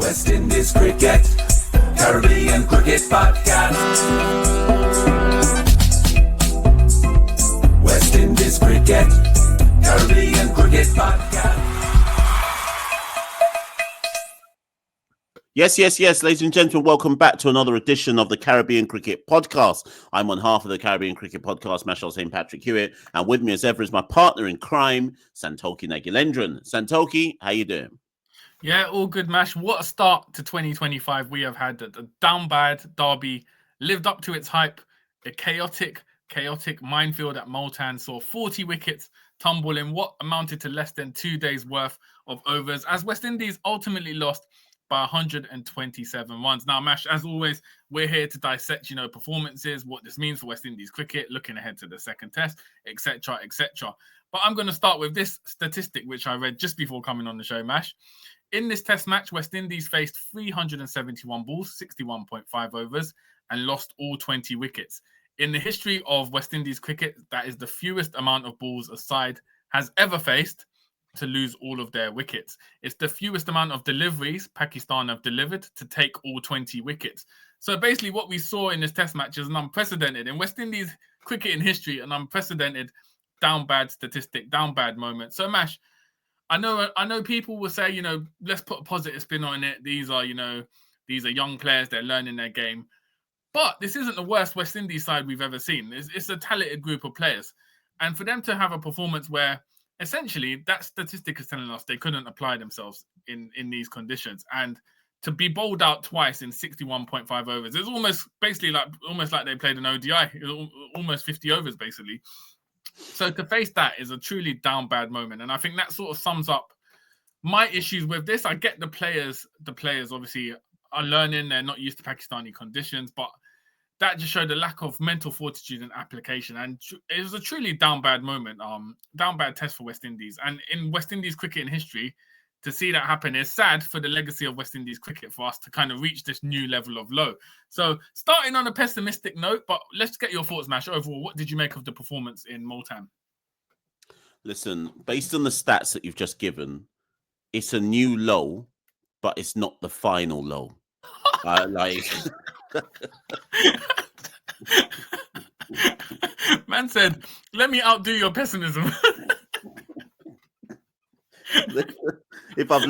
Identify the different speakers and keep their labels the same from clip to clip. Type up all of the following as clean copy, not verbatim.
Speaker 1: West Indies Cricket, Caribbean Cricket Podcast. West Indies Cricket, Caribbean Cricket Podcast.
Speaker 2: Yes, ladies and gentlemen, welcome back to another edition of the Caribbean Cricket Podcast. I'm on half of the Caribbean Cricket Podcast, Machel St. Patrick Hewitt, and with me as ever is my partner in crime, Santokie Nagilendran. Santokie, how you doing?
Speaker 3: Yeah, all good, Mash. What a start to 2025 we have had. The down bad derby lived up to its hype. A chaotic minefield at Multan saw 40 wickets tumble in what amounted to less than 2 days' worth of overs, as West Indies ultimately lost by 127 runs. Now, Mash, as always, we're here to dissect, performances, what this means for West Indies cricket, looking ahead to the second test, etc., etc. But I'm going to start with this statistic, which I read just before coming on the show, Mash. In this test match, West Indies faced 371 balls, 61.5 overs, and lost all 20 wickets. In the history of West Indies cricket, that is the fewest amount of balls a side has ever faced to lose all of their wickets. It's the fewest amount of deliveries Pakistan have delivered to take all 20 wickets. So basically what we saw in this test match is an unprecedented, in West Indies cricket in history, an unprecedented down bad statistic, down bad moment. So Mash, I know people will say, let's put a positive spin on it. These are young players, they're learning their game. But this isn't the worst West Indies side we've ever seen. It's a talented group of players. And for them to have a performance where essentially that statistic is telling us they couldn't apply themselves in these conditions, and to be bowled out twice in 61.5 overs, it's almost like they played an ODI, almost 50 overs basically. So to face that is a truly down bad moment, and I think that sort of sums up my issues with this. I get the players obviously are learning; they're not used to Pakistani conditions, but that just showed a lack of mental fortitude and application, and it was a truly down bad moment, down bad test for West Indies. And in West Indies cricket in history, to see that happen is sad for the legacy of West Indies cricket, for us to kind of reach this new level of low. So starting on a pessimistic note, but let's get your thoughts, Mash. Overall, what did you make of the performance in Multan?
Speaker 2: Listen, based on the stats that you've just given, it's a new low, but it's not the final low.
Speaker 3: Man said, let me outdo your pessimism.
Speaker 2: If I've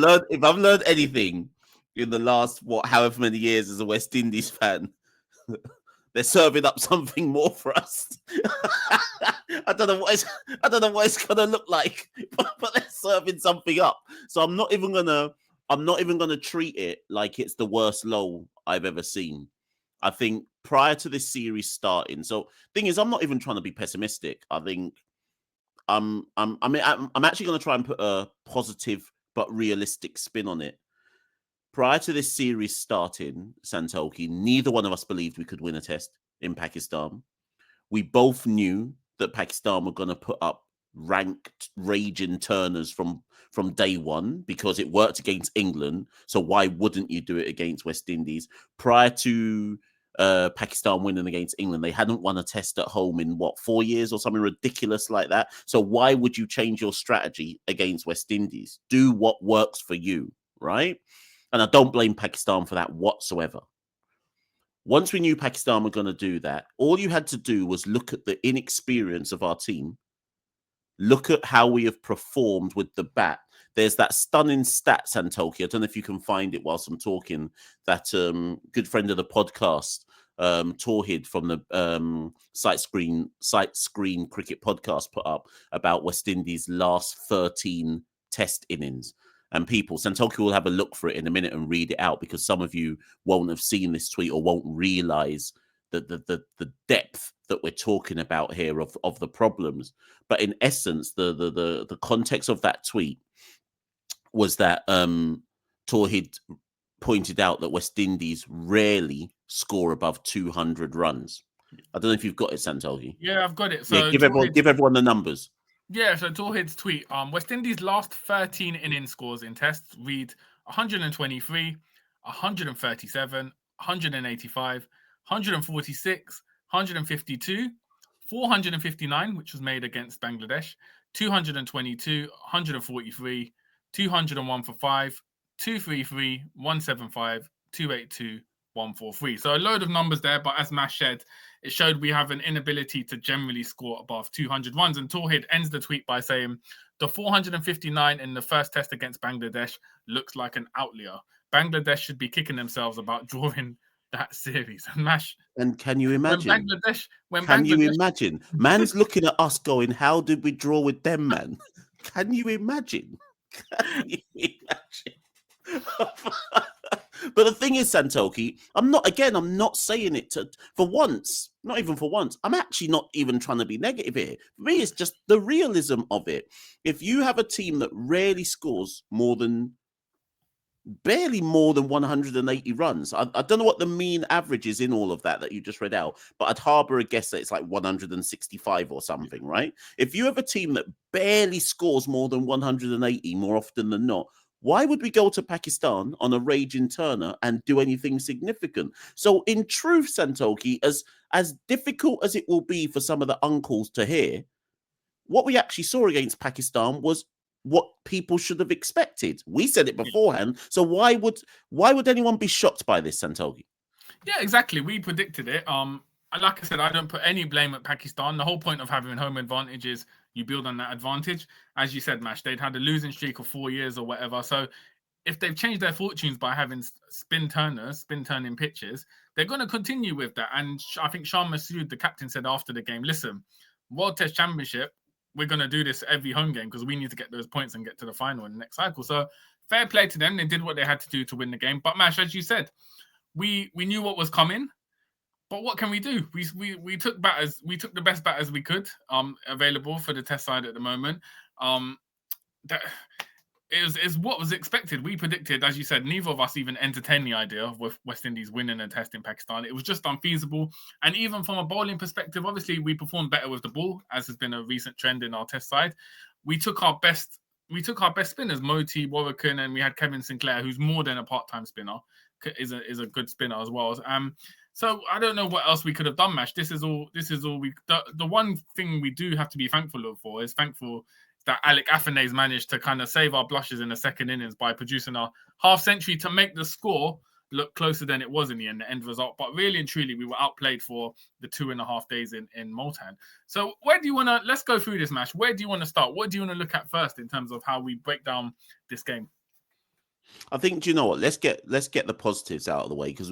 Speaker 2: learned anything in the last however many years as a West Indies fan, they're serving up something more for us. I don't know what it's gonna look like, but they're serving something up. So I'm not even gonna treat it like it's the worst low I've ever seen. I think prior to this series starting, so thing is, I'm not even trying to be pessimistic. I think I'm actually going to try and put a positive but realistic spin on it. Prior to this series starting, Santokie, neither one of us believed we could win a test in Pakistan. We both knew that Pakistan were going to put up ranked raging turners from day one because it worked against England. So why wouldn't you do it against West Indies? Prior to Pakistan winning against England, they hadn't won a test at home in 4 years or something ridiculous like that. So why would you change your strategy against West Indies? Do what works for you, right? And I don't blame Pakistan for that whatsoever. Once we knew Pakistan were going to do that, all you had to do was look at the inexperience of our team, look at how we have performed with the bat. There's that stunning stat, Santokie. I don't know if you can find it whilst I'm talking. That good friend of the podcast, Tawhid from the Sight Screen Cricket Podcast, put up about West Indies' last 13 test innings. And people, Santokie will have a look for it in a minute and read it out, because some of you won't have seen this tweet or won't realise the depth that we're talking about here of the problems. But in essence, the context of that tweet was that Tawhid pointed out that West Indies rarely score above 200 runs. I don't know if you've got it, Santokie.
Speaker 3: Yeah, I've got it. So
Speaker 2: give everyone the numbers.
Speaker 3: Yeah, so Tawhid's tweet, West Indies' last 13 inning scores in tests read 123, 137, 185, 146, 152, 459, which was made against Bangladesh, 222, 143, 201 for 5, 233 175 282 143. So a load of numbers there, but as Mash said, it showed we have an inability to generally score above 200 runs. And Tawhid ends the tweet by saying, the 459 in the first test against Bangladesh looks like an outlier. Bangladesh should be kicking themselves about drawing that series. And Mash,
Speaker 2: and can you imagine?
Speaker 3: Can
Speaker 2: you imagine? Man's looking at us going, how did we draw with them, man? Can you imagine? Can you imagine? But the thing is, Santokie, I'm not saying it for once, not even for once. I'm actually not even trying to be negative here. For me, it's just the realism of it. If you have a team that rarely scores barely more than 180 runs. I don't know what the mean average is in all of that you just read out, but I'd harbor a guess that it's like 165 or something, right? If you have a team that barely scores more than 180 more often than not, why would we go to Pakistan on a raging Turner and do anything significant? So in truth, Santokie, as difficult as it will be for some of the uncles to hear, what we actually saw against Pakistan was what people should have expected. We said it beforehand. So why would anyone be shocked by this, Santokie?
Speaker 3: Yeah, exactly. We predicted it. Like I said, I don't put any blame at Pakistan. The whole point of having home advantage is you build on that advantage. As you said, Mash, they'd had a losing streak of 4 years or whatever. So if they've changed their fortunes by having spin turning pitches, they're going to continue with that. And I think Shah Massoud, the captain, said after the game, listen, World Test Championship, we're going to do this every home game because we need to get those points and get to the final in the next cycle. So fair play to them. They did what they had to do to win the game. But Mash, as you said, we knew what was coming. But what can we do? We took batters. We took the best batters we could available for the test side at the moment. That is what was expected. We predicted, as you said, neither of us even entertained the idea of West Indies winning a test in Pakistan. It was just unfeasible. And even from a bowling perspective, obviously we performed better with the ball, as has been a recent trend in our test side. We took our best spinners, Moti, Warrican, and we had Kevin Sinclair, who's more than a part-time spinner, is a good spinner as well. So I don't know what else we could have done, Mash. This is all we. The one thing we do have to be thankful that Alec Afanay's managed to kind of save our blushes in the second innings by producing a half century to make the score look closer than it was in the end result. But really and truly, we were outplayed for the 2.5 days in Multan. So where do you want to, let's go through this, Mash. Where do you want to start? What do you want to look at first in terms of how we break down this game?
Speaker 2: I think, do you know what? Let's get the positives out of the way, because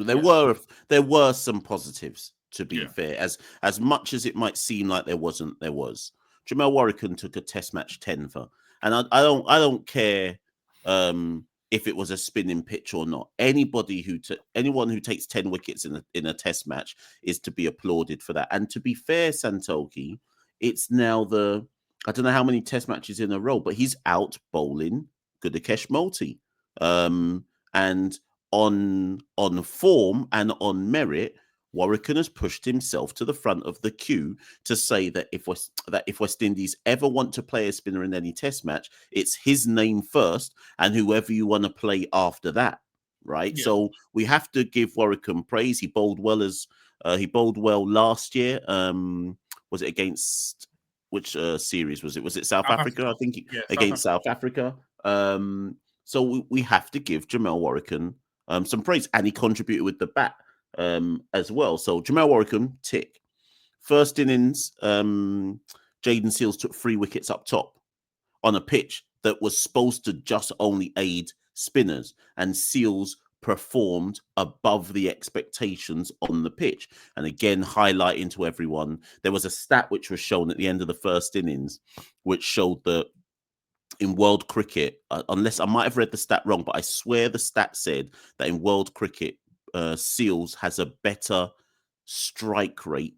Speaker 2: there were some positives, to be fair. As much as it might seem like there wasn't, there was. Jamel Warrican took a test match 10 for, and I don't care if it was a spinning pitch or not. Anyone who takes 10 wickets in a test match is to be applauded for that. And to be fair, Santokie, it's now I don't know how many test matches in a row, but he's out bowling Gudakesh Multi. And on form and on merit, Warrican has pushed himself to the front of the queue to say that if West Indies ever want to play a spinner in any test match, it's his name first and whoever you want to play after that, right? Yeah. So we have to give Warrican praise. He bowled well last year. Was it against which series was it? Was it South Africa? I think against South Africa. So we have to give Jamel Warrican some praise, and he contributed with the bat as well. So Jamel Warrican, tick. First innings, Jaden Seals took 3 wickets up top on a pitch that was supposed to just only aid spinners, and Seals performed above the expectations on the pitch. And again, highlighting to everyone, there was a stat which was shown at the end of the first innings, which showed that in world cricket, unless I might have read the stat wrong, but I swear the stat said that in world cricket, Seals has a better strike rate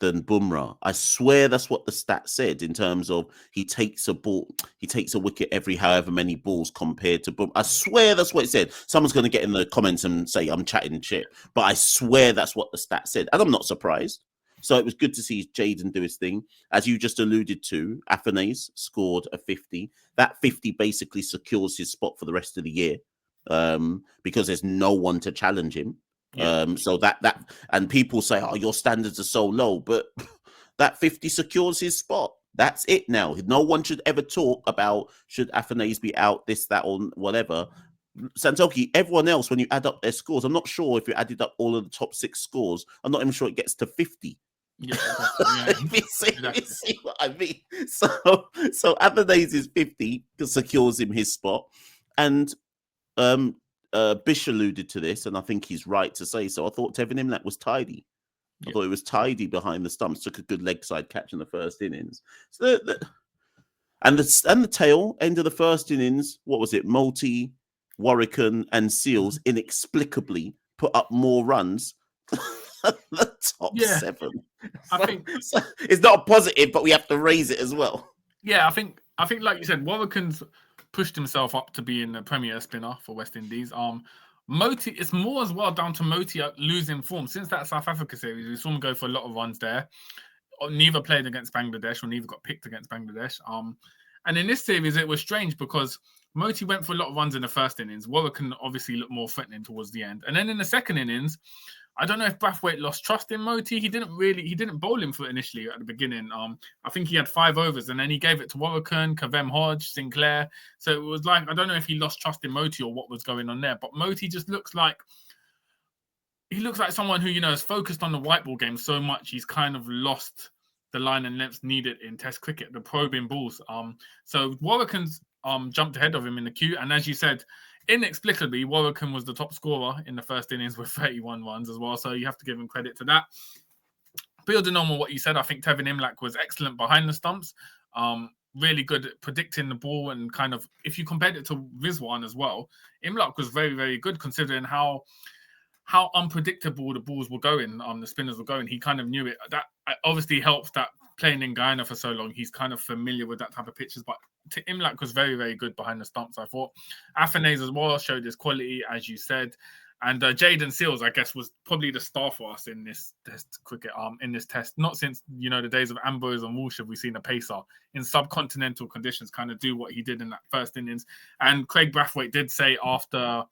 Speaker 2: than Bumrah. I swear that's what the stat said in terms of he takes a wicket every however many balls compared to Bumrah. I swear that's what it said. Someone's going to get in the comments and say I'm chatting shit, but I swear that's what the stat said, and I'm not surprised. So it was good to see Jaden do his thing. As you just alluded to, Afanase scored a 50. That 50 basically secures his spot for the rest of the year because there's no one to challenge him. Yeah. So that and people say, oh, your standards are so low, but that 50 secures his spot. That's it now. No one should ever talk about should Afanase be out, this, that, or whatever. Santokie, everyone else, when you add up their scores, I'm not sure if you added up all of the top 6 scores. I'm not even sure it gets to 50.
Speaker 3: Yeah, exactly.
Speaker 2: If you see what I mean. So Athanaze is 50, secures him his spot, and Bish alluded to this, and I think he's right to say so. I thought Tevin Imlach was tidy. I thought it was tidy behind the stumps. Took a good leg side catch in the first innings. So and the tail end of the first innings, what was it? Multi, Warwican, and Seals inexplicably put up more runs than the top 7.
Speaker 3: I think
Speaker 2: so it's not a positive, but we have to raise it as well.
Speaker 3: Yeah, I think like you said, Warwican's pushed himself up to being a premier spinner for West Indies. Moti, it's more as well down to Moti losing form since that South Africa series. We saw him go for a lot of runs there. Neither played against Bangladesh or neither got picked against Bangladesh. And in this series, it was strange because Moti went for a lot of runs in the first innings. Warwican obviously looked more threatening towards the end. And then in the second innings, I don't know if Brathwaite lost trust in Moti. He didn't bowl him for initially at the beginning. I think he had 5 overs and then he gave it to Warwican, Kavem Hodge, Sinclair. So it was like, I don't know if he lost trust in Moti or what was going on there, but Moti just looks like someone who, is focused on the white ball game so much, he's kind of lost the line and lengths needed in Test cricket, the probing balls. So Warwican's jumped ahead of him in the queue, and as you said, inexplicably, Warwican was the top scorer in the first innings with 31 runs as well. So you have to give him credit to that. Building on what you said, I think Tevin Imlach was excellent behind the stumps. Really good at predicting the ball, and kind of, if you compared it to Rizwan as well, Imlach was very, very good considering how unpredictable the balls were going, the spinners were going. He kind of knew it. That obviously helps that playing in Guyana for so long, he's kind of familiar with that type of pitches. But Imlach was very, very good behind the stumps, I thought. Athanaze as well showed his quality, as you said. And Jaden Seals, I guess, was probably the star for us in this Test cricket, in this Test. Not since, the days of Ambrose and Walsh have we seen a pacer in subcontinental conditions kind of do what he did in that first innings. And Craig Brathwaite did say after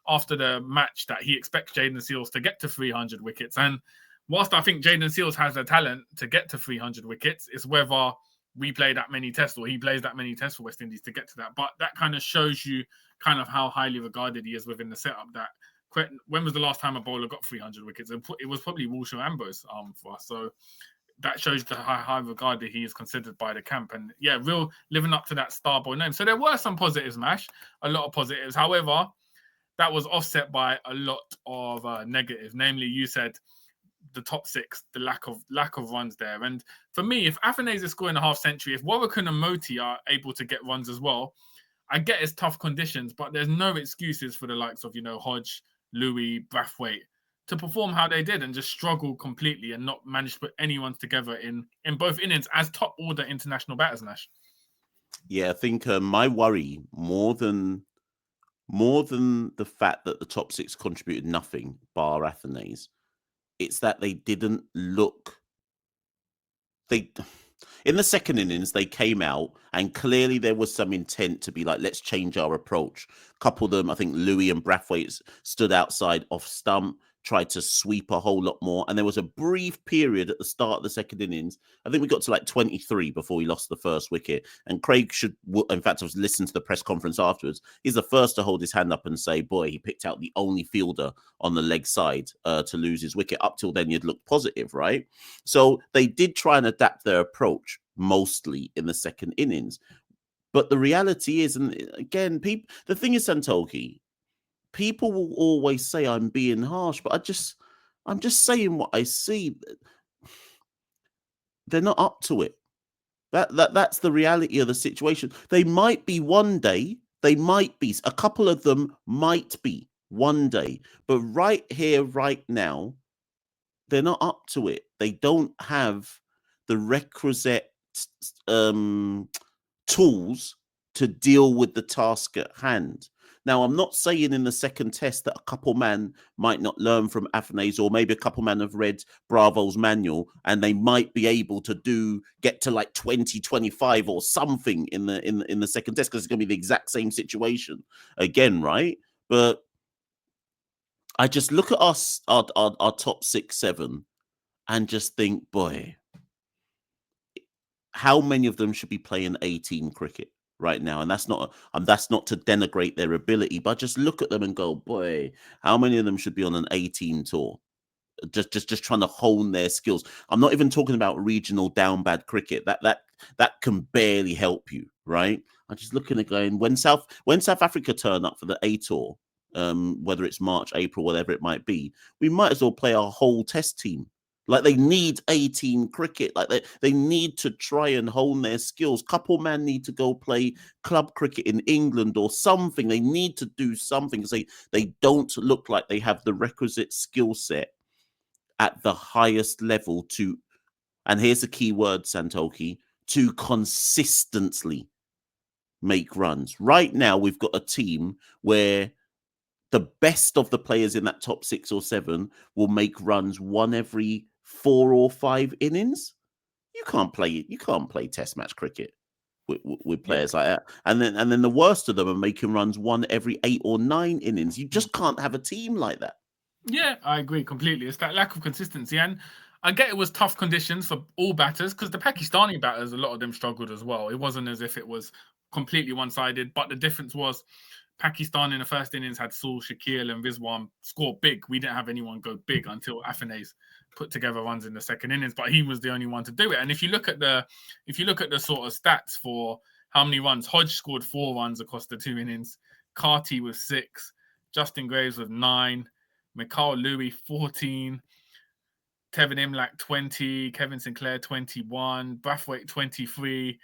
Speaker 3: the match that he expects Jaden Seals to get to 300 wickets. And whilst I think Jaden Seals has the talent to get to 300 wickets, it's whether we play that many tests or he plays that many tests for West Indies to get to that. But that kind of shows you kind of how highly regarded he is within the setup. That when was the last time a bowler got 300 wickets? It was probably Walsh or Ambrose for us. So that shows the high regarded he is considered by the camp. And yeah, real living up to that star boy name. So there were some positives, Mash, a lot of positives. However, that was offset by a lot of negatives. Namely, you said the top 6, the lack of runs there. And for me, if Athanaze is scoring a half century, if Warwican and Moti are able to get runs as well, I get it's tough conditions, but there's no excuses for the likes of, Hodge, Louis, Brathwaite to perform how they did and just struggle completely and not manage to put anyone together in both innings as top order international batters, Nash.
Speaker 2: Yeah, I think my worry more than the fact that the top 6 contributed nothing, bar Athanaze, it's that they didn't look. In the second innings, they came out and clearly there was some intent to be like, let's change our approach. Couple of them, I think Louis and Brathwaite stood outside off stump, tried to sweep a whole lot more. And there was a brief period at the start of the second innings. I think we got to like 23 before we lost the first wicket. And Craig in fact, I was listening to the press conference afterwards. He's the first to hold his hand up and say, boy, he picked out the only fielder on the leg side to lose his wicket. Up till then, you'd look positive, right? So they did try and adapt their approach mostly in the second innings. But the reality is, and again, the thing is, Santokie, people will always say I'm being harsh, but I'm just saying what I see. They're not up to it. That's the reality of the situation. They might be one day. They might be. A couple of them might be one day. But right here, right now, they're not up to it. They don't have the requisite tools to deal with the task at hand. Now, I'm not saying in the second test that a couple man might not learn from Athanaze, or maybe a couple man have read Bravo's manual and they might be able to get to like 20, 25 or something in the second test, because it's going to be the exact same situation again, right? But I just look at us, our top 6, 7, and just think, boy, how many of them should be playing 18 cricket? right now, and that's not to denigrate their ability, but just look at them and go, boy, how many of them should be on an 18 tour? Just trying to hone their skills. I'm not even talking about regional down bad cricket. That can barely help you, right? I'm just looking at going when South Africa turn up for the A tour, whether it's March, April, whatever it might be, we might as well play our whole test team. Like they need 18 cricket. Like they need to try and hone their skills. Couple man need to go play club cricket in England or something. They need to do something because they don't look like they have the requisite skill set at the highest level to, and here's the key word, Santokie, to consistently make runs. Right now, we've got a team where the best of the players in that top 6 or 7 will make runs one every 4 or 5 innings. You can't play test match cricket with players like that. And then the worst of them are making runs one every 8 or 9 innings. You just can't have a team like that.
Speaker 3: Yeah, I agree completely. It's that lack of consistency. And I get it was tough conditions for all batters because the Pakistani batters, a lot of them struggled as well. It wasn't as if it was completely one-sided, but the difference was Pakistan in the first innings had Saul, Shakil and Rizwan score big. We didn't have anyone go big until Afanase put together runs in the second innings, but he was the only one to do it. And if you look at the sort of stats for how many runs, Hodge scored 4 runs across the 2 innings, Carty was 6, Justin Graves with 9, Mikhail Louis 14, Tevin Imlach 20, Kevin Sinclair 21, Brathwaite 23,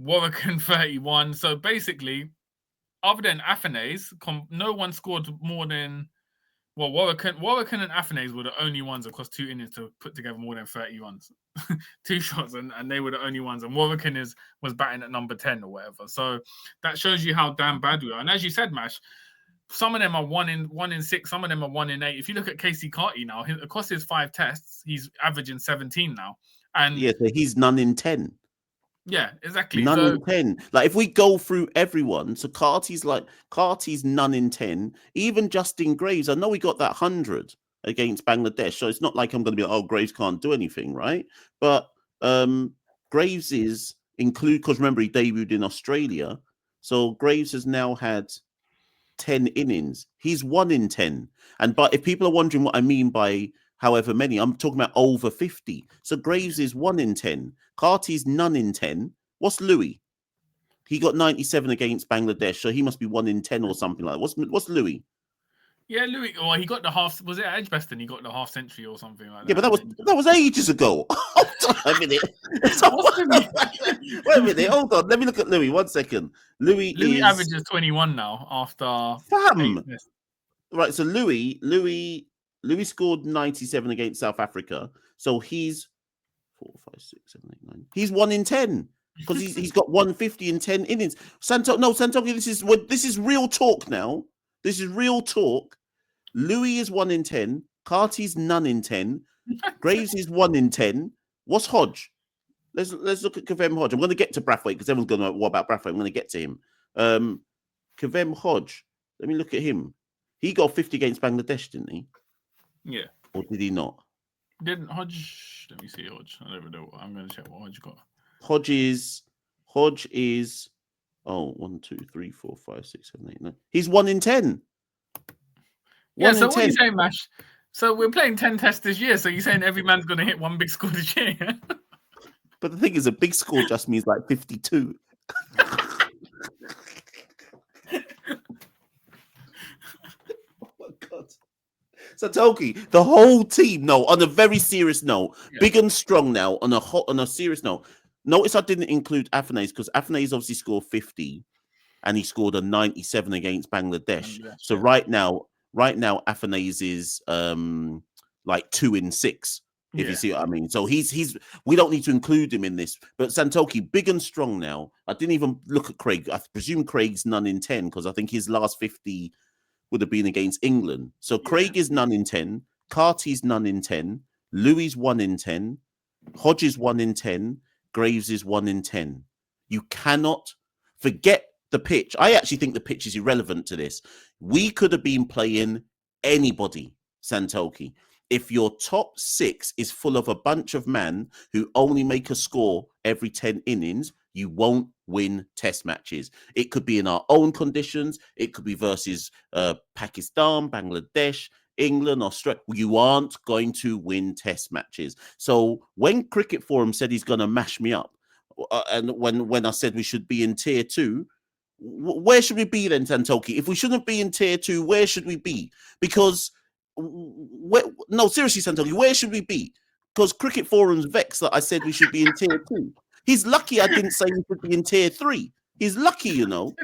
Speaker 3: Warrican 31. So basically, other than Afanase, no one scored more than Warrican and Afanase were the only ones across 2 innings to put together more than 30 runs. 2 shots, and they were the only ones. And Warrican was batting at number 10 or whatever. So that shows you how damn bad we are. And as you said, Mash, some of them are 1 in 6, some of them are 1 in 8. If you look at Casey Carty now, across his 5 tests, he's averaging 17 now. And
Speaker 2: yeah, so he's none in 10.
Speaker 3: Yeah, exactly.
Speaker 2: None in 10. Like if we go through everyone, so Carty's none in 10. Even Justin Graves, I know we got that 100 against Bangladesh, so it's not like I'm going to be like, oh, Graves can't do anything, right? But Graves is because remember he debuted in Australia, so Graves has now had 10 innings. He's 1 in 10. But if people are wondering what I mean by however many, I'm talking about over 50. So Graves is 1 in 10. Carty's none in 10. What's Louis? He got 97 against Bangladesh, so he must be 1 in 10 or something like that. What's Louis?
Speaker 3: Yeah, Louis. Well, he got the half. Was it at Edgbaston? He got the half century or something like that.
Speaker 2: Yeah, but that was ages ago. Hold on a minute. Wait a minute. Hold on. Let me look at Louis. 1 second. Louis
Speaker 3: averages 21 now after.
Speaker 2: Right. So Louis scored 97 against South Africa. So he's 4, 5, 6, 7, 8, 9. He's 1 in 10 because he's got 150 in 10 innings. Santokie, this is real talk now. This is real talk. Louis is 1 in 10. Carty's none in 10. Graves is 1 in 10. What's Hodge? Let's look at Kavem Hodge. I'm going to get to Brathwaite because everyone's going to know what about Brathwaite. I'm going to get to him. Kavem Hodge. Let me look at him. He got 50 against Bangladesh, didn't he?
Speaker 3: Yeah.
Speaker 2: Or did he not?
Speaker 3: Didn't Hodge? Let me see Hodge. I don't know. I'm going to check what Hodge got.
Speaker 2: Hodge is 1, 2, 3, 4, 5, 6, 7, 8, 9. He's 1 in 10.
Speaker 3: Yeah, so what are you saying, Mash? So we're playing 10 tests this year, so you're saying every man's going to hit one big score this year? Yeah?
Speaker 2: But the thing is, a big score just means like 52. Oh my God. Santokie, the whole team, on a very serious note, big and strong now, on a serious note. Notice I didn't include Afanase because Afanase obviously scored 50 and he scored a 97 against Bangladesh. So right now Afanase is like 2 in 6, if you see what I mean. So we don't need to include him in this. But Santokie, big and strong now. I didn't even look at Craig. I presume Craig's none in 10 because I think his last 50 would have been against England. So Craig is none in 10. Carty's none in 10. Louis 1 in 10. Hodge is 1 in 10. Graves is 1 in 10. You cannot forget the pitch. I actually think the pitch is irrelevant to this. We could have been playing anybody, Santokie. if your top 6 is full of a bunch of men who only make a score every 10 innings, you won't win test matches. It could be in our own conditions. It could be versus Pakistan, Bangladesh, England, Australia. You aren't going to win test matches. So when Cricket Forum said he's going to mash me up, and when I said we should be in tier 2, where should we be then, Santokie? If we shouldn't be in tier 2, where should we be? Because no, seriously, Santokie, where should we be? Because Cricket Forum's vexed that I said we should be in tier 2. He's lucky I didn't say we should be in tier 3. He's lucky, you know.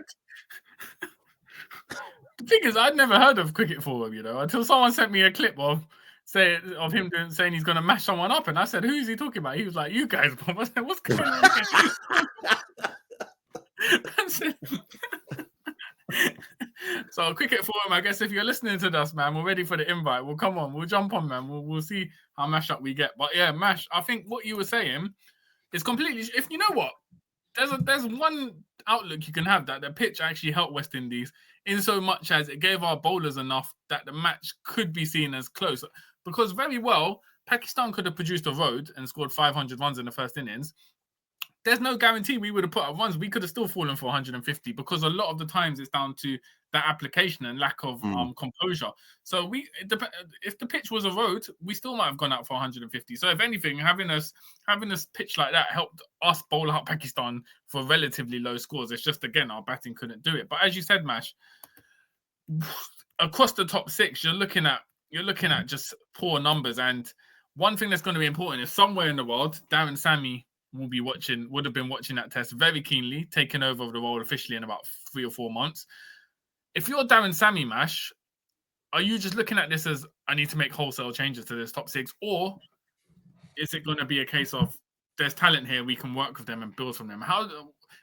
Speaker 3: The thing is, I'd never heard of Cricket Forum, you know, until someone sent me a clip of him saying he's going to mash someone up, and I said, "Who's he talking about?" He was like, "You guys." I said, "What's going on here?" So Cricket Forum, I guess if you're listening to this, man, we're ready for the invite. Well, come on, we'll jump on, man. We'll see how mash up we get. But yeah, Mash, I think what you were saying is completely. If you know what, there's one outlook you can have, that the pitch actually helped West Indies in so much as it gave our bowlers enough that the match could be seen as close. Because very well, Pakistan could have produced a road and scored 500 runs in the first innings. There's no guarantee we would have put up runs. We could have still fallen for 150, because a lot of the times it's down to that application and lack of composure. So if the pitch was a road, we still might have gone out for 150. So if anything, having us pitch like that helped us bowl out Pakistan for relatively low scores. It's just, again, our batting couldn't do it. But as you said, Mash, across the top 6, you're looking at just poor numbers. And one thing that's going to be important is somewhere in the world, Darren Sammy would have been watching that test very keenly, taking over the role officially in about 3 or 4 months. If you're Darren Sammy, Mash, are you just looking at this as, I need to make wholesale changes to this top 6? Or is it going to be a case of, there's talent here, we can work with them and build from them?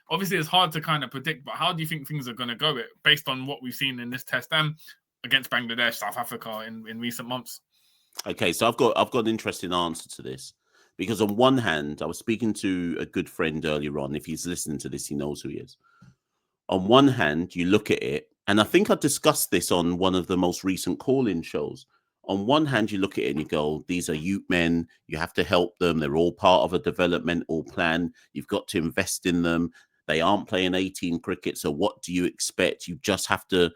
Speaker 3: Obviously it's hard to kind of predict, but how do you think things are going to go based on what we've seen in this test and against Bangladesh, South Africa in recent months?
Speaker 2: Okay, so I've got an interesting answer to this. Because on one hand, I was speaking to a good friend earlier on. If he's listening to this, he knows who he is. On one hand, you look at it, and I think I discussed this on one of the most recent call-in shows. On one hand, you look at it and you go, these are youth men. You have to help them. They're all part of a developmental plan. You've got to invest in them. They aren't playing 18 cricket. So what do you expect? You just have to,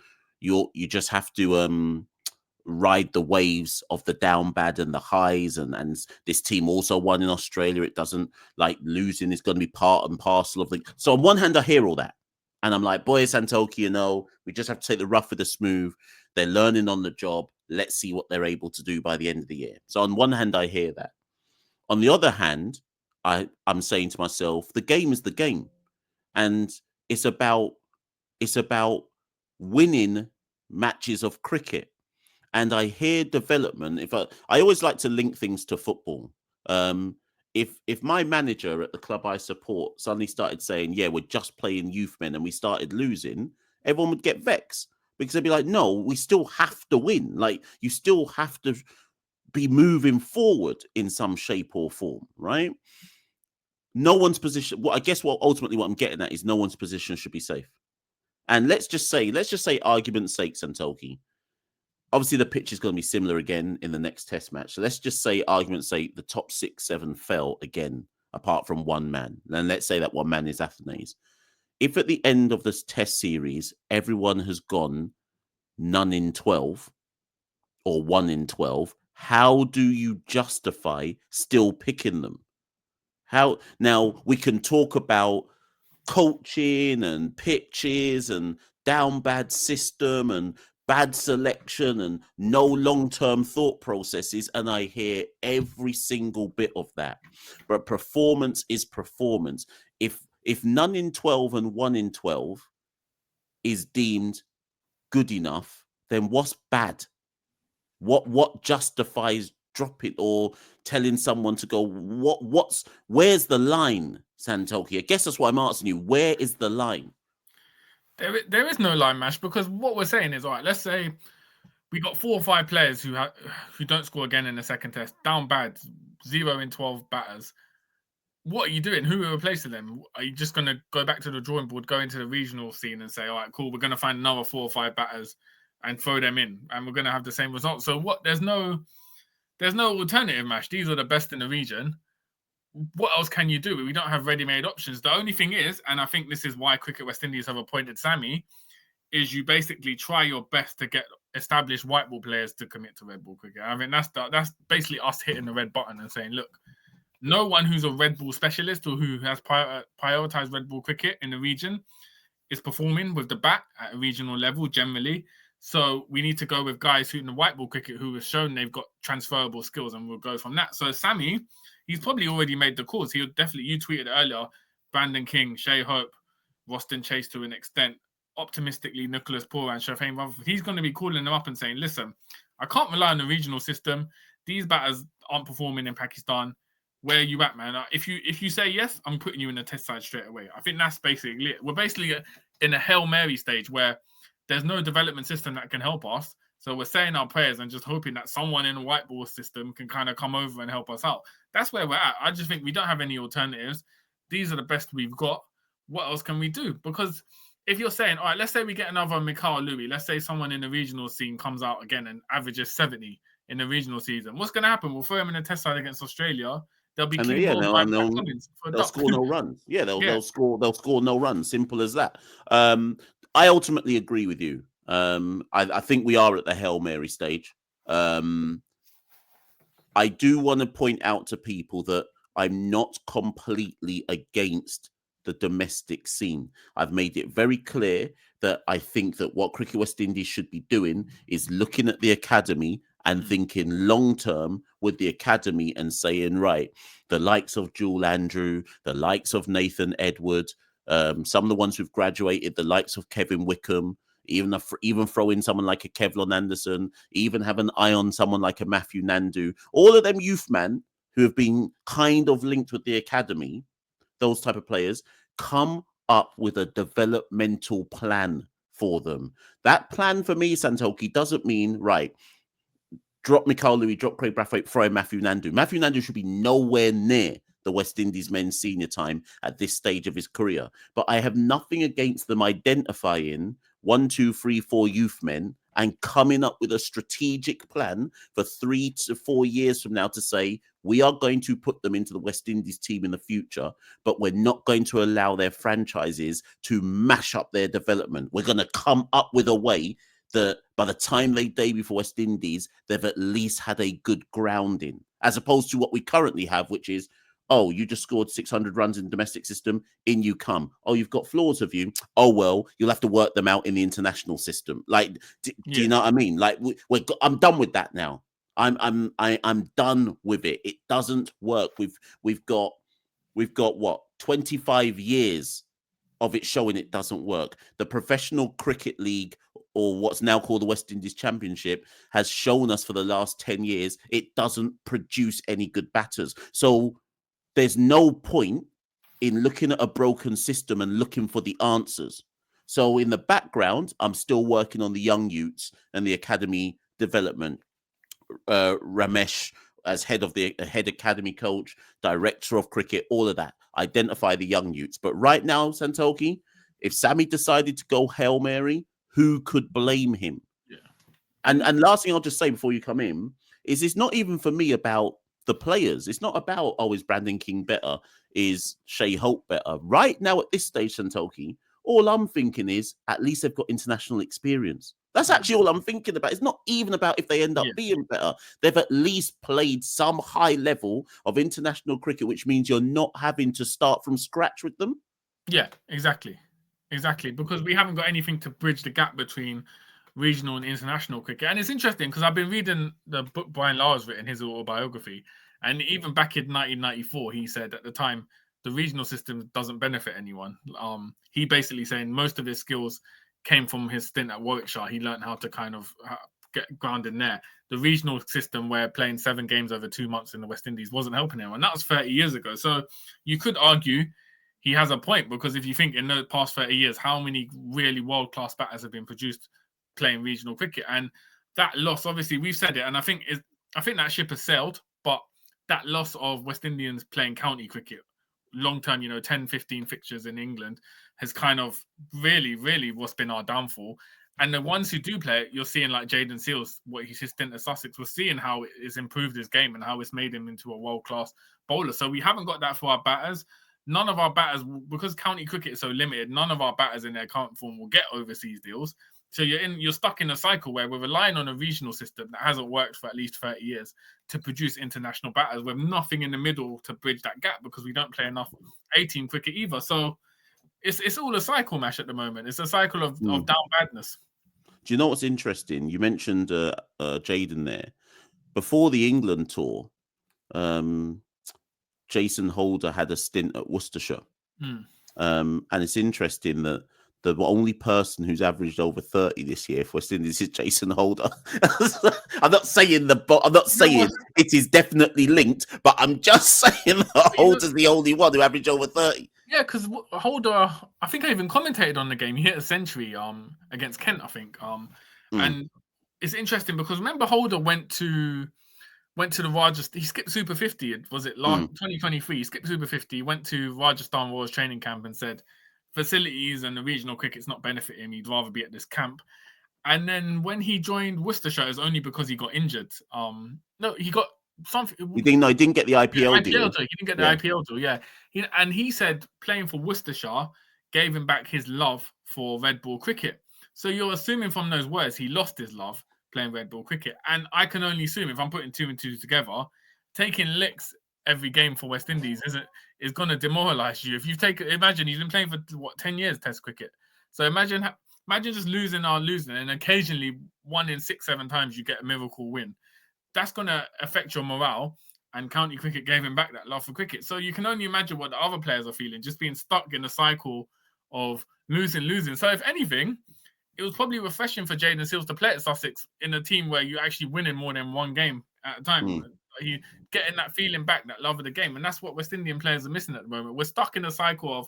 Speaker 2: ride the waves of the down bad and the highs, and this team also won in Australia. It doesn't, like, losing is going to be part and parcel of the. So on one hand, I hear all that, and I'm like, boy, Santokie, you know, we just have to take the rough with the smooth. They're learning on the job. Let's see what they're able to do by the end of the year. So on one hand, I hear that. On the other hand, I'm saying to myself, the game is the game, and it's about winning matches of cricket. And I hear development. If I always like to link things to football. If my manager at the club I support suddenly started saying, "Yeah, we're just playing youth men," and we started losing, everyone would get vexed, because they'd be like, "No, we still have to win. Like, you still have to be moving forward in some shape or form, right?" No one's position. Well, I guess what I'm getting at is no one's position should be safe. And let's just say, argument's sake, Santokie. Obviously, the pitch is going to be similar again in the next test match. So let's just say, argument's sake, the top 6, 7 fell again, apart from one man. And let's say that one man is Athanaze. If at the end of this test series, everyone has gone none in 12 or 1 in 12, how do you justify still picking them? How? Now, we can talk about coaching and pitches and down bad system and bad selection and no long-term thought processes, and I hear every single bit of that. But performance is performance. If none in 12 and 1 in 12 is deemed good enough, then what's bad? What justifies dropping or telling someone to go? Where's the line, Santokie? I guess that's what I'm asking you. Where is the line?
Speaker 3: There is no line, Mash, because what we're saying is, all right, let's say we got 4 or 5 players who don't score again in the second test, down bad, 0 in 12 batters. What are you doing? Who are replacing them? Are you just going to go back to the drawing board, go into the regional scene and say, all right, cool, we're going to find another 4 or 5 batters and throw them in, and we're going to have the same result? So there's no there's no alternative match. These are the best in the region. What else can you do? We don't have ready-made options. The only thing is, and I think this is why Cricket West Indies have appointed Sammy, is you basically try your best to get established white ball players to commit to red ball cricket. I mean, that's basically us hitting the red button and saying, look, no one who's a red ball specialist or who has prioritized red ball cricket in the region is performing with the bat at a regional level generally. So we need to go with guys who in the white ball cricket who have shown they've got transferable skills, and we'll go from that. So Sammy, he's probably already made the calls. He'll definitely, you tweeted earlier, Brandon King, Shea Hope, Roston Chase to an extent, optimistically Nicholas Poor and Shafane Rutherford. He's going to be calling them up and saying, listen, I can't rely on the regional system. These batters aren't performing in Pakistan. Where are you at, man? If you say yes, I'm putting you in the test side straight away. I think that's basically it. We're basically in a Hail Mary stage where there's no development system that can help us. So we're saying our prayers and just hoping that someone in a white ball system can kind of come over and help us out. That's where we're at. I just think we don't have any alternatives. These are the best we've got. What else can we do? Because if you're saying, all right, let's say we get another Mikhail Louis. Let's say someone in the regional scene comes out again and averages 70 in the regional season. What's going to happen? We'll throw him in the test side against Australia. They'll be
Speaker 2: they'll score no runs. Yeah, they'll score no runs. Simple as that. I ultimately agree with you. I think we are at the Hail Mary stage. I do want to point out to people that I'm not completely against the domestic scene. I've made it very clear that I think that what Cricket West Indies should be doing is looking at the academy and thinking long term with the academy and saying, right, the likes of Jewel Andrew, the likes of Nathan Edward, some of the ones who've graduated, the likes of Kevin Wickham, even throw in someone like a Kevlon Anderson, even have an eye on someone like a Matthew Nandu, all of them youth men who have been kind of linked with the academy, those type of players, come up with a developmental plan for them. That plan for me, Santokie, doesn't mean, right, drop Mikhail Louis, drop Craig Brathwaite, throw in Matthew Nandu. Matthew Nandu should be nowhere near the West Indies men's senior time at this stage of his career. But I have nothing against them identifying 1, 2, 3, 4 youth men and coming up with a strategic plan for 3 to 4 years from now to say, we are going to put them into the West Indies team in the future, but we're not going to allow their franchises to mash up their development. We're going to come up with a way that by the time they debut for West Indies, they've at least had a good grounding, as opposed to what we currently have, which is, oh, you just scored 600 runs in the domestic system, in you come. Oh, you've got flaws, have you? Oh, well, you'll have to work them out in the international system. Like, do you know what I mean? Like, I'm done with that now. I'm done with it. It doesn't work. We've got what, 25 years of it showing it doesn't work. The Professional Cricket League, or what's now called the West Indies Championship, has shown us for the last 10 years it doesn't produce any good batters. So there's no point in looking at a broken system and looking for the answers. So in the background, I'm still working on the young youths and the academy development. Ramesh as head academy coach, director of cricket, all of that. Identify the young youths. But right now, Santokie, if Sammy decided to go Hail Mary, who could blame him?
Speaker 3: Yeah.
Speaker 2: And last thing I'll just say before you come in is it's not even for me about the players. It's not about, oh, is Brandon King better? Is Shea Hope better? Right now at this stage, Santokie, all I'm thinking is at least they've got international experience. That's actually all I'm thinking about. It's not even about if they end up being better. They've at least played some high level of international cricket, which means you're not having to start from scratch with them.
Speaker 3: Yeah, exactly. Because we haven't got anything to bridge the gap between regional and international cricket. And it's interesting because I've been reading the book Brian Lara's written, his autobiography. And even back in 1994, he said at the time, the regional system doesn't benefit anyone. He basically saying most of his skills came from his stint at Warwickshire. He learned how to kind of get grounded in there. The regional system where playing 7 games over 2 months in the West Indies wasn't helping him. And that was 30 years ago. So you could argue he has a point, because if you think in the past 30 years, how many really world-class batters have been produced playing regional cricket? And that loss, obviously, we've said it, and I think that ship has sailed, but that loss of West Indians playing county cricket, long-term, 10, 15 fixtures in England, has kind of really, really what's been our downfall. And the ones who do play it, you're seeing like Jaden Seals, what his stint at Sussex, we're seeing how it's improved his game and how it's made him into a world-class bowler. So we haven't got that for our batters. None of our batters, because county cricket is so limited, none of our batters in their current form will get overseas deals. So you're stuck in a cycle where we're relying on a regional system that hasn't worked for at least 30 years to produce international batters with nothing in the middle to bridge that gap because we don't play enough A-team cricket either. So it's all a cycle, Mash, at the moment. It's a cycle of down badness.
Speaker 2: Do you know what's interesting? You mentioned Jaden there. Before the England tour, Jason Holder had a stint at Worcestershire. And it's interesting that the only person who's averaged over 30 this year for West Indies is Jason Holder. I'm not saying it is definitely linked, but I'm just saying that Holder's the only one who averaged over 30.
Speaker 3: Yeah, because Holder, I think I even commentated on the game. He hit a century against Kent, I think. And it's interesting because remember Holder went to the Rajasthan. He skipped Super 50. Was it last 2023? He skipped Super 50. Went to Rajasthan Royals training camp and said facilities and the regional cricket's not benefiting him. He'd rather be at this camp. And then when he joined Worcestershire, it was only because he got injured. No, he got something.
Speaker 2: He didn't get the IPL deal.
Speaker 3: He didn't get the IPL deal. Yeah, and he said playing for Worcestershire gave him back his love for red ball cricket. So you're assuming from those words he lost his love playing red ball cricket. And I can only assume, if I'm putting 2 and 2 together, taking licks every game for West Indies is going to demoralise you. If you imagine he's been playing for 10 years Test cricket. So imagine just losing, and occasionally 1 in 6-7 times you get a miracle win. That's going to affect your morale. And county cricket gave him back that love for cricket. So you can only imagine what the other players are feeling, just being stuck in a cycle of losing. So if anything, it was probably refreshing for Jaden Seals to play at Sussex in a team where you're actually winning more than one game at a time. You getting that feeling back, that love of the game. And that's what West Indian players are missing at the moment. We're stuck in a cycle of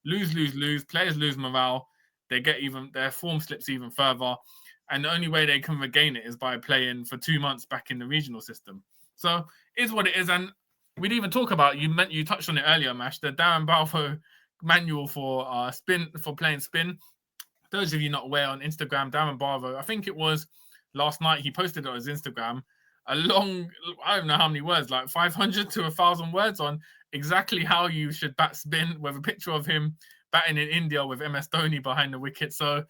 Speaker 3: lose. Players lose morale. They get their form slips even further. And the only way they can regain it is by playing for 2 months back in the regional system. So it's what it is. And we'd even talk about, you touched on it earlier, Mash, the Darren Bravo manual for playing spin. Those of you not aware, on Instagram, Darren Bravo, I think it was last night, he posted on his Instagram a long, I don't know how many words, like 500 to 1,000 words on exactly how you should bat spin, with a picture of him batting in India with MS Dhoni behind the wicket. So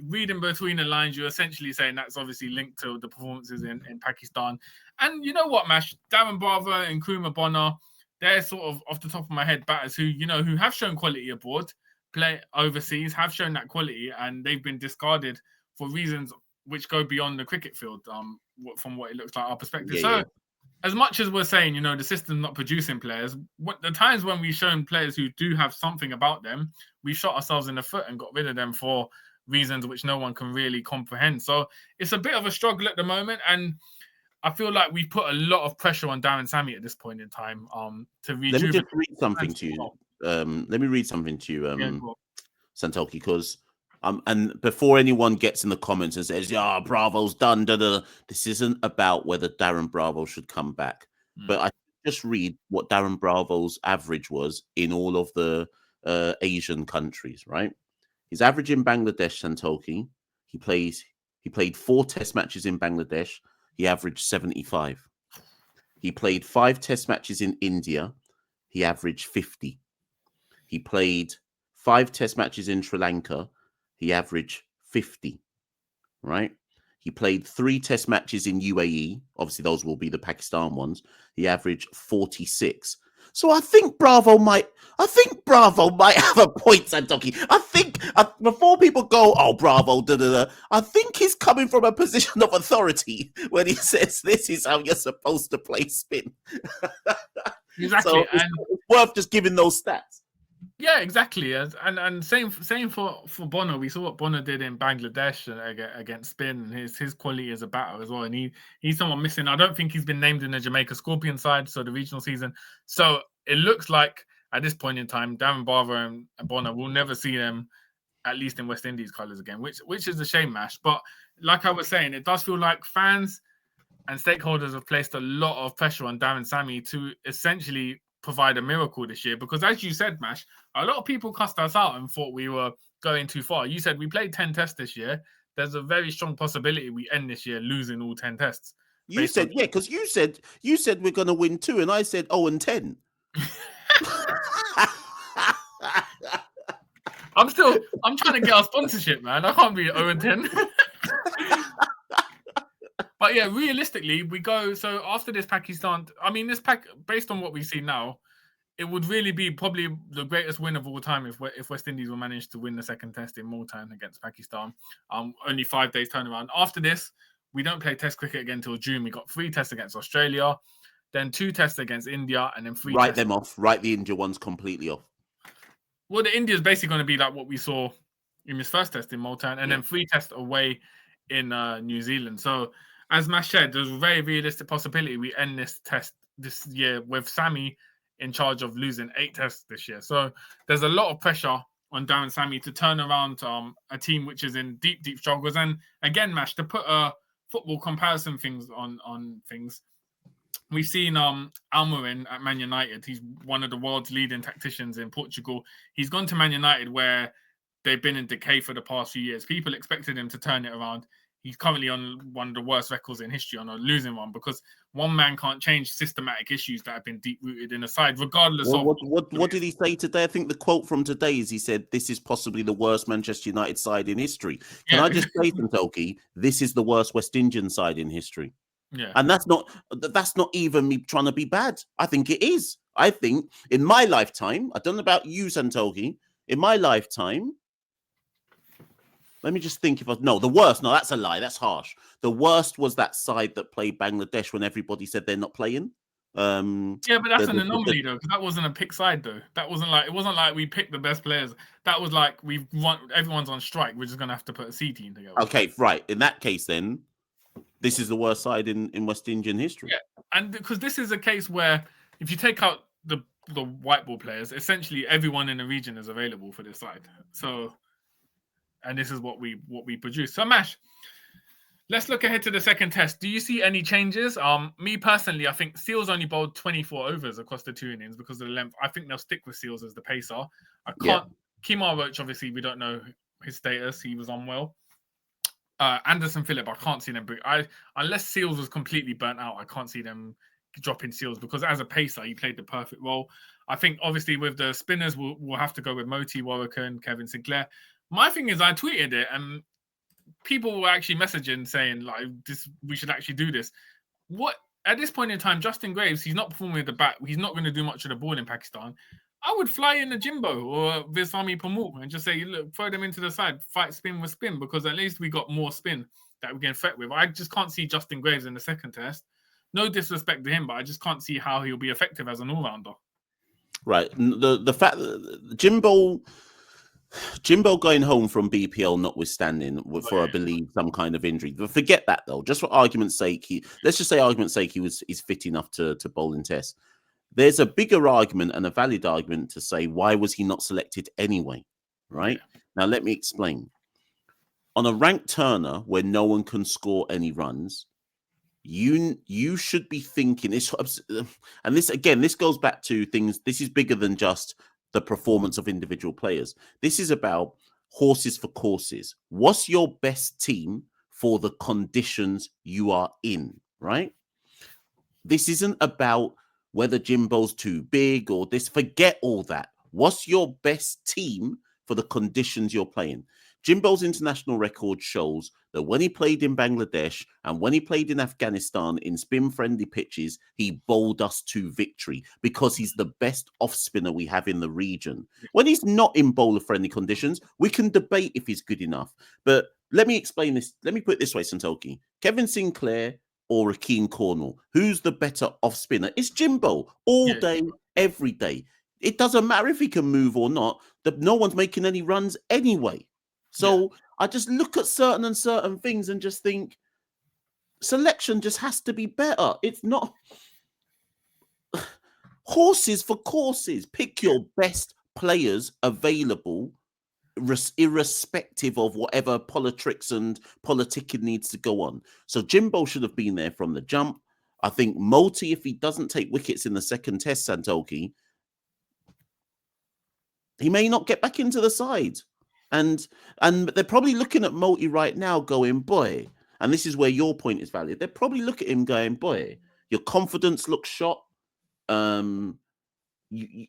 Speaker 3: reading between the lines, you're essentially saying that's obviously linked to the performances in Pakistan. And you know what, Mash? Darren Bravo and Nkrumah Bonner, they're sort of off the top of my head batters who have shown quality abroad, play overseas, have shown that quality, and they've been discarded for reasons which go beyond the cricket field, from what it looks like our perspective. As much as we're saying, the system's not producing players, the times when we've shown players who do have something about them, we shot ourselves in the foot and got rid of them for reasons which no one can really comprehend. So it's a bit of a struggle at the moment, and I feel like we put a lot of pressure on Darren Sammy at this point in time to rejuvenate.
Speaker 2: Let me just read something to you. Santokie, because and before anyone gets in the comments and says, "Yeah, Bravo's done," this isn't about whether Darren Bravo should come back. But I just read what Darren Bravo's average was in all of the Asian countries, right? His average in Bangladesh, Santokie, he played 4 test matches in Bangladesh. He averaged 75. He played 5 test matches in India. He averaged 50. He played 5 test matches in Sri Lanka. He averaged 50, right? He played 3 test matches in UAE. Obviously, those will be the Pakistan ones. He averaged 46. So I think Bravo might have a point, Santokie. I think before people go, "Oh, Bravo, I think he's coming from a position of authority when he says this is how you're supposed to play spin.
Speaker 3: Exactly.
Speaker 2: So it's worth just giving those stats.
Speaker 3: Yeah, exactly. And same for Bonner. We saw what Bonner did in Bangladesh against spin. His quality as a batter as well. And he's someone missing. I don't think he's been named in the Jamaica Scorpion side, so the regional season. So it looks like at this point in time, Darren Bravo and Bonner will never see them, at least in West Indies colours again, which is a shame, Mash. But like I was saying, it does feel like fans and stakeholders have placed a lot of pressure on Darren Sammy to essentially provide a miracle this year, because as you said, Mash, a lot of people cussed us out and thought we were going too far. You said we played 10 tests this year. there's a very strong possibility we end this year losing all 10 tests.
Speaker 2: You said, yeah, because you said we're going to win 2, and I said 0-10.
Speaker 3: I'm trying to get our sponsorship, man. I can't be 0-10. But yeah, realistically, we go. So after this Pakistan, I mean, based on what we see now, it would really be probably the greatest win of all time if West Indies will manage to win the second test in Multan against Pakistan. Only 5 days turnaround. After this, we don't play Test cricket again until June. We got 3 tests against Australia, then 2 tests against India, and then 3.
Speaker 2: Write them off. Write the India ones completely off.
Speaker 3: Well, the India is basically going to be like what we saw in his first test in Multan, and then 3 tests away in New Zealand. So, as Mash said, there's a very realistic possibility we end this test this year with Sammy in charge of losing 8 tests this year. So, there's a lot of pressure on Darren Sammy to turn around a team which is in deep, deep struggles. And again, Mash, to put football comparison things on things, we've seen Almiron at Man United. He's one of the world's leading tacticians in Portugal. He's gone to Man United where they've been in decay for the past few years. People expected him to turn it around. He's currently on one of the worst records in history, on a losing one, because one man can't change systematic issues that have been deep-rooted in a side, regardless of...
Speaker 2: What did he say today? I think the quote from today is he said, this is possibly the worst Manchester United side in history. Can I just say, Santokie, this is the worst West Indian side in history.
Speaker 3: Yeah.
Speaker 2: And that's not even me trying to be bad. I think it is. I think in my lifetime, I don't know about you, Santokie, in my lifetime, let me just think the worst. No, that's a lie. That's harsh. The worst was that side that played Bangladesh when everybody said they're not playing.
Speaker 3: Yeah, but that's an anomaly though, because that wasn't a pick side though. It wasn't like we picked the best players. That was like everyone's on strike. We're just gonna have to put a C team together.
Speaker 2: Okay, right. In that case, then this is the worst side in West Indian history.
Speaker 3: Yeah, and because this is a case where if you take out the white ball players, essentially everyone in the region is available for this side. So. And this is what we produce. So, Mash, let's look ahead to the second test. Do you see any changes? Me personally, I think Seals only bowled 24 overs across the 2 innings because of the length. I think they'll stick with Seals as the pacer. I can't. Yeah. Kemar Roach, obviously, we don't know his status. He was unwell. Anderson Phillip, I can't see them. Unless Seals was completely burnt out, I can't see them dropping Seals because as a pacer, he played the perfect role. I think, obviously, with the spinners, we'll have to go with Moti, Warwick, Kevin Sinclair. My thing is, I tweeted it, and people were actually messaging saying, like, this, we should actually do this. What at this point in time, Justin Graves, he's not performing with the bat. He's not going to do much of the ball in Pakistan. I would fly in a Jimbo or Visami Pamuk and just say, look, throw them into the side, fight spin with spin, because at least we got more spin that we can threat with. I just can't see Justin Graves in the second test. No disrespect to him, but I just can't see how he'll be effective as an all-rounder.
Speaker 2: Right. The fact that Jimbo going home from BPL notwithstanding for, I believe, some kind of injury. But forget that, though. Just for argument's sake, let's just say argument's sake he's fit enough to bowl in Test. There's a bigger argument and a valid argument to say, why was he not selected anyway? Right? Yeah. Now, let me explain. On a ranked turner where no one can score any runs, you should be thinking this, and this goes back to things. This is bigger than just the performance of individual players. This is about horses for courses. What's your best team for the conditions you are in, right? This isn't about whether Jimbo's too big or this. Forget all that. What's your best team for the conditions you're playing? Jimbo's international record shows that when he played in Bangladesh and when he played in Afghanistan in spin-friendly pitches, he bowled us to victory because he's the best off-spinner we have in the region. When he's not in bowler-friendly conditions, we can debate if he's good enough. But let me explain this. Let me put it this way, Santokie. Kevin Sinclair or Akeem Cornwall, who's the better off-spinner? It's Jimbo all day, every day. It doesn't matter if he can move or not. No one's making any runs anyway. So I just look at certain things and just think selection just has to be better. It's not horses for courses. Pick your best players available, irrespective of whatever politics and politicking needs to go on. So Jimbo should have been there from the jump. I think Moti, if he doesn't take wickets in the second test, Santokie, he may not get back into the side. And they're probably looking at Multi right now going, boy, and this is where your point is valid. They're probably looking at him going, boy, your confidence looks shot. You,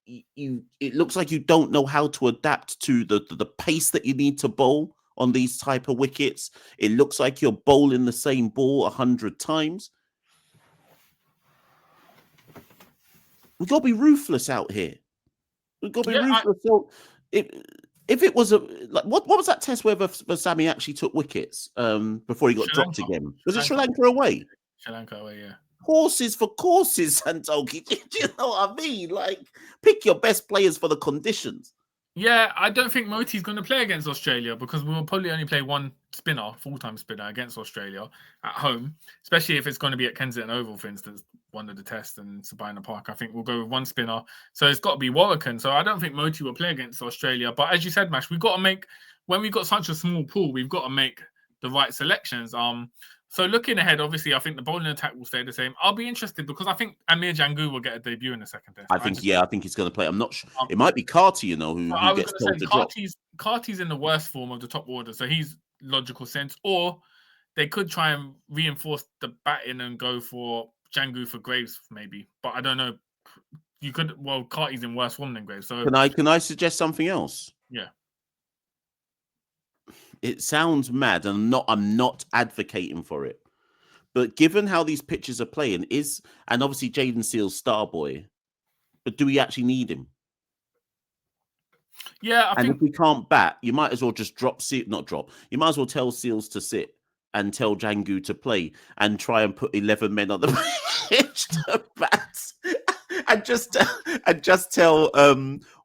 Speaker 2: it looks like you don't know how to adapt to the pace that you need to bowl on these type of wickets. It looks like you're bowling the same ball 100 times. We've got to be ruthless out here. We've got to be ruthless. So if it was what was that test where Vasami actually took wickets before he got dropped again? Was it Sri Lanka away?
Speaker 3: Sri Lanka away, yeah.
Speaker 2: Horses for courses, Santokie. Do you know what I mean? Like, pick your best players for the conditions.
Speaker 3: Yeah, I don't think Moti's going to play against Australia because we will probably only play one spinner, full-time spinner against Australia at home, especially if it's going to be at Kensington Oval, for instance, one of the tests and Sabina Park. I think we'll go with one spinner. So it's got to be Warwick. So I don't think Moti will play against Australia. But as you said, Mash, we've got to make, when we've got such a small pool, we've got to make the right selections. So looking ahead, obviously, I think the bowling attack will stay the same. I'll be interested because I think Amir Jangu will get a debut in the second test.
Speaker 2: I think he's going to play. I'm not sure. It might be Carty, who gets told to drop.
Speaker 3: Carty's in the worst form of the top order, so he's logical sense. Or they could try and reinforce the batting and go for Jangu for Graves, maybe. But I don't know. You could. Well, Carty's in worse form than Graves. So
Speaker 2: can I suggest something else?
Speaker 3: Yeah.
Speaker 2: It sounds mad, and I'm not advocating for it. But given how these pitches are playing, and obviously Jaden Seal's star boy, but do we actually need him?
Speaker 3: Yeah,
Speaker 2: if we can't bat, you might as well just You might as well tell Seals to sit and tell Jangu to play and try and put 11 men on the pitch to bat. And just tell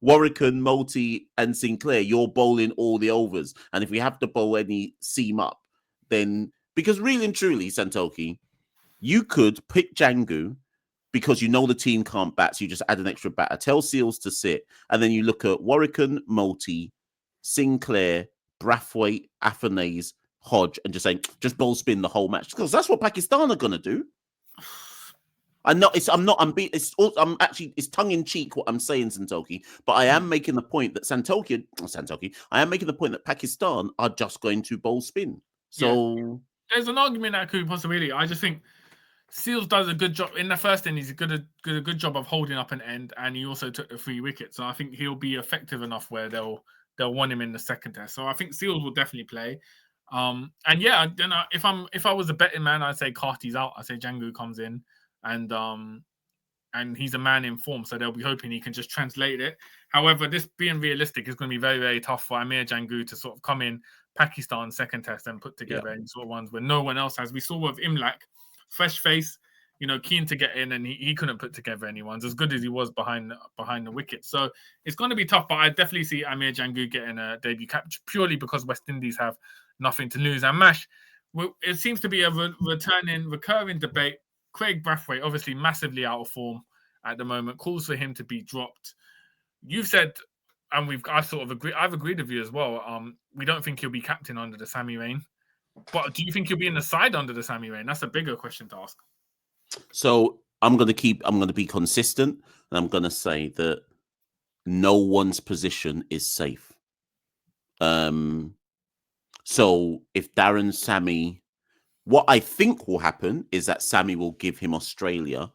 Speaker 2: Warwick, Multi, and Sinclair, you're bowling all the overs. And if we have to bowl any seam up, then because really and truly, Santokie, you could pick Jangu because you know the team can't bat, so you just add an extra batter. Tell Seals to sit, and then you look at Warwick, Multi, Sinclair, Brathwaite, Afanase, Hodge, and just bowl spin the whole match because that's what Pakistan are gonna do. I'm actually, it's tongue in cheek what I'm saying, Santokie, but I am making the point that I am making the point that Pakistan are just going to bowl spin. So
Speaker 3: there's an argument that could be possibility. I just think Seals does a good job in the first innings. He did a good job of holding up an end, and he also took the 3 wickets. So I think he'll be effective enough where they'll want him in the second test. So I think Seals will definitely play. And yeah, if I was a betting man, I'd say Carty's out. I'd say Jangu comes in, and he's a man in form, so they'll be hoping he can just translate it. However, this being realistic is going to be very, very tough for Amir Jangu to sort of come in Pakistan second test and put together any sort of ones where no one else has. We saw with Imlak, fresh face, keen to get in, and he couldn't put together any ones as good as he was behind the wicket. So it's going to be tough, but I definitely see Amir Jangu getting a debut cap purely because West Indies have nothing to lose. And Mash, it seems to be a recurring debate. Craig Brathwaite, obviously massively out of form at the moment, calls for him to be dropped. You've said, and I've agreed with you as well. We don't think he'll be captain under the Sammy Rain. But do you think he'll be in the side under the Sammy Rain? That's a bigger question to ask.
Speaker 2: So I'm going to be consistent, and I'm going to say that no one's position is safe. So if Darren Sammy, what I think will happen is that Sammy will give him Australia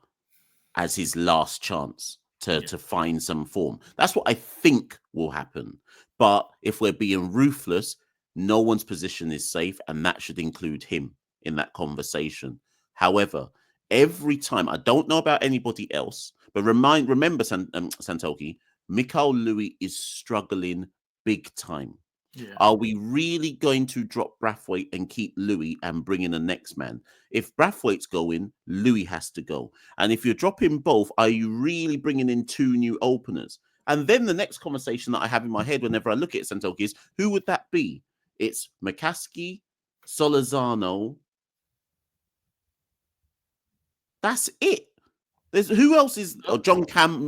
Speaker 2: as his last chance to find some form. That's what I think will happen. But if we're being ruthless, no one's position is safe, and that should include him in that conversation. However, every time, I don't know about anybody else, but remember, Santokie, Mikael Louis is struggling big time. Yeah. Are we really going to drop Brathwaite and keep Louis and bring in the next man? If Brathwaite's going, Louis has to go. And if you're dropping both, are you really bringing in 2 new openers? And then the next conversation that I have in my head whenever I look at Santokie is, who would that be? It's McCaskey, Solizano. That's it. Who else is John Campbell,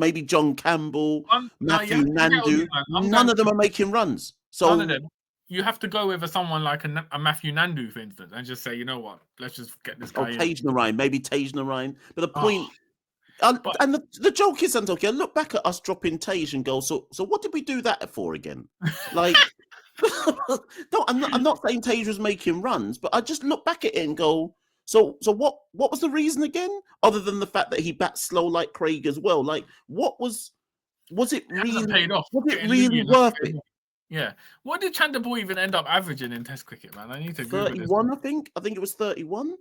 Speaker 2: Matthew Nandu. None of them are making runs. So
Speaker 3: none of them. You have to go with someone like a Matthew Nandu, for instance, and just say, you know what, let's just get this guy in.
Speaker 2: Taj Narayan. But the point, and the joke is, Santokie, I look back at us dropping Taj and go, so what did we do that for again? Like, No, I'm not saying Tasia was making runs, but I just look back at it and go, so what was the reason again? Other than the fact that he bats slow like Craig as well. Like, was it really
Speaker 3: paid off.
Speaker 2: was it
Speaker 3: Getting
Speaker 2: really
Speaker 3: Louis
Speaker 2: worth it?
Speaker 3: Yeah. What did Chanderpaul even end up averaging in Test cricket, man? I need to Google
Speaker 2: 31,
Speaker 3: this.
Speaker 2: I think it was 31.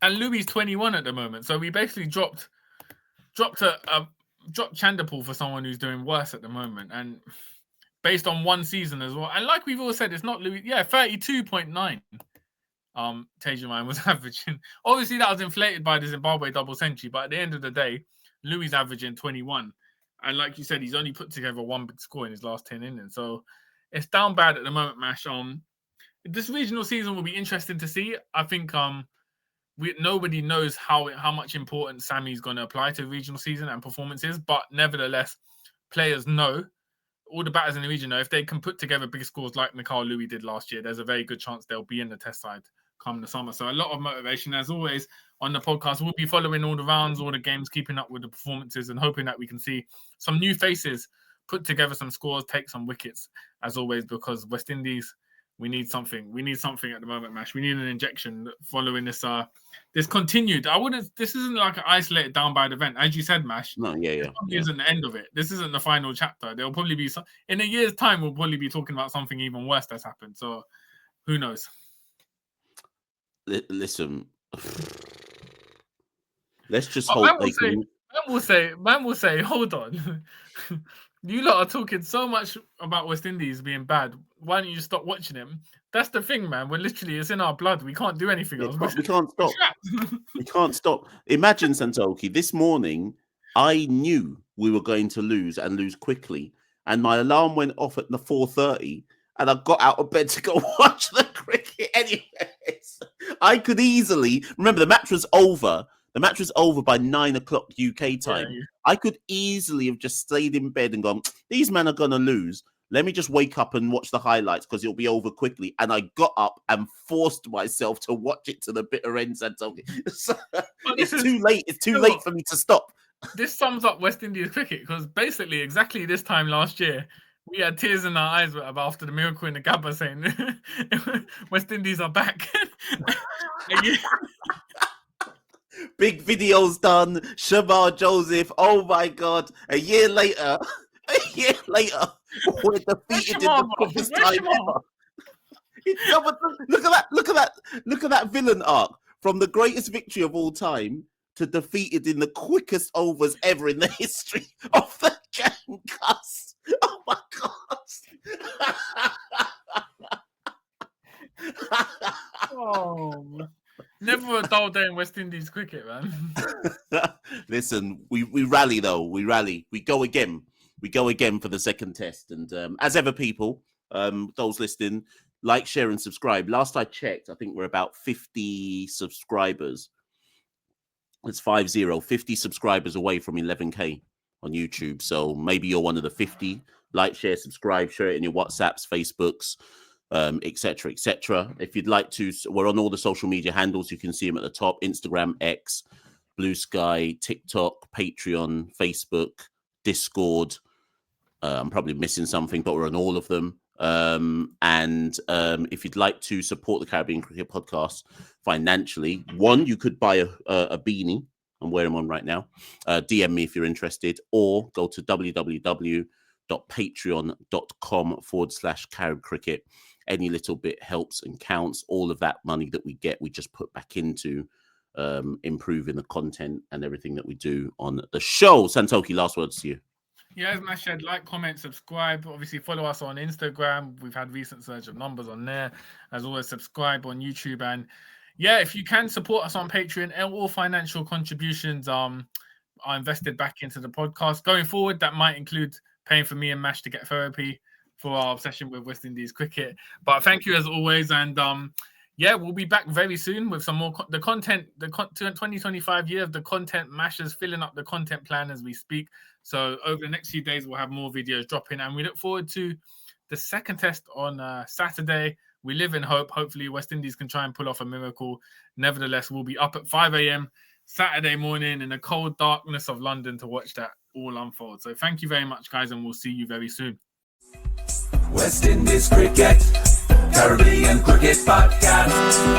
Speaker 3: And Louis 21 at the moment. So we basically dropped Chanderpaul for someone who's doing worse at the moment. And based on one season as well. And like we've all said, it's not Louis. Yeah, 32.9. Tasia Mine was averaging. Obviously, that was inflated by the Zimbabwe double century, but at the end of the day, Louis averaging 21. And like you said, he's only put together one big score in his last 10 innings. So it's down bad at the moment, Mash. This regional season will be interesting to see. I think nobody knows how much importance Sammy's going to apply to the regional season and performances, but nevertheless, players know, all the batters in the region know, if they can put together big scores like Machel Louis did last year, there's a very good chance they'll be in the Test side come the summer. So a lot of motivation, as always, on the podcast. We'll be following all the rounds, all the games, keeping up with the performances, and hoping that we can see some new faces put together some scores, take some wickets, as always, because West Indies, we need something. We need something at the moment, Mash. We need an injection following this continued. This isn't like an isolated down bad event. As you said, Mash.
Speaker 2: No, yeah.
Speaker 3: This isn't the end of it. This isn't the final chapter. There'll probably be in a year's time, we'll probably be talking about something even worse that's happened. So who knows?
Speaker 2: Listen, let's just hope they can.
Speaker 3: Man will say, hold on. You lot are talking so much about West Indies being bad. Why don't you stop watching him? That's the thing, man. It's in our blood. We can't do anything else.
Speaker 2: We can't stop. We can't stop. Imagine, Santokie, this morning, I knew we were going to lose and lose quickly. And my alarm went off at the 4:30 and I got out of bed to go watch the cricket anyways. I could easily, remember the match was over. The match was over by 9 o'clock UK time. Yeah. I could easily have just stayed in bed and gone, these men are going to lose. Let me just wake up and watch the highlights because it'll be over quickly. And I got up and forced myself to watch it to the bitter end, Santokie. So, it's too late. It's too late for me to stop.
Speaker 3: This sums up West Indies cricket because basically exactly this time last year, we had tears in our eyes after the miracle in the Gabba saying West Indies are back.
Speaker 2: Big videos done. Shamar Joseph. Oh my God. A year later, we're defeated in the quickest time ever. Look at that villain arc from the greatest victory of all time to defeated in the quickest overs ever in the history of the Gangas. Oh my God.
Speaker 3: Oh, never a dull day in West Indies cricket, man.
Speaker 2: Listen, we rally though. We rally. We go again. We go again for the second test. And as ever, people, those listening, like, share, and subscribe. Last I checked, I think we're about 50 subscribers. It's 50 subscribers away from 11K on YouTube. So maybe you're one of the 50. Like, share, subscribe, share it in your WhatsApps, Facebooks, etc., etc. If you'd like to, we're on all the social media handles. You can see them at the top: Instagram, X, Blue Sky, TikTok, Patreon, Facebook, Discord. I'm probably missing something, but we're on all of them. And if you'd like to support the Caribbean Cricket Podcast financially, one, you could buy a beanie. I'm wearing one right now. DM me if you're interested, or go to www.patreon.com/Carib Cricket. Any little bit helps and counts. All of that money that we get, we just put back into improving the content and everything that we do on the show. Santokie, last words to you.
Speaker 3: Yeah, as Mash said, like, comment, subscribe. Obviously, follow us on Instagram. We've had recent surge of numbers on there. As always, subscribe on YouTube. And yeah, if you can support us on Patreon, all financial contributions are invested back into the podcast. Going forward, that might include paying for me and Mash to get therapy for our obsession with West Indies cricket. But thank you as always. And yeah, we'll be back very soon with some more the 2025 year of the content mashers, filling up the content plan as we speak. So over the next few days, we'll have more videos dropping, and we look forward to the second test on Saturday. We live in hope. Hopefully West Indies can try and pull off a miracle. Nevertheless, we'll be up at 5 a.m. Saturday morning in the cold darkness of London to watch that all unfold. So thank you very much, guys, and we'll see you very soon.
Speaker 1: West Indies cricket, Caribbean cricket podcast.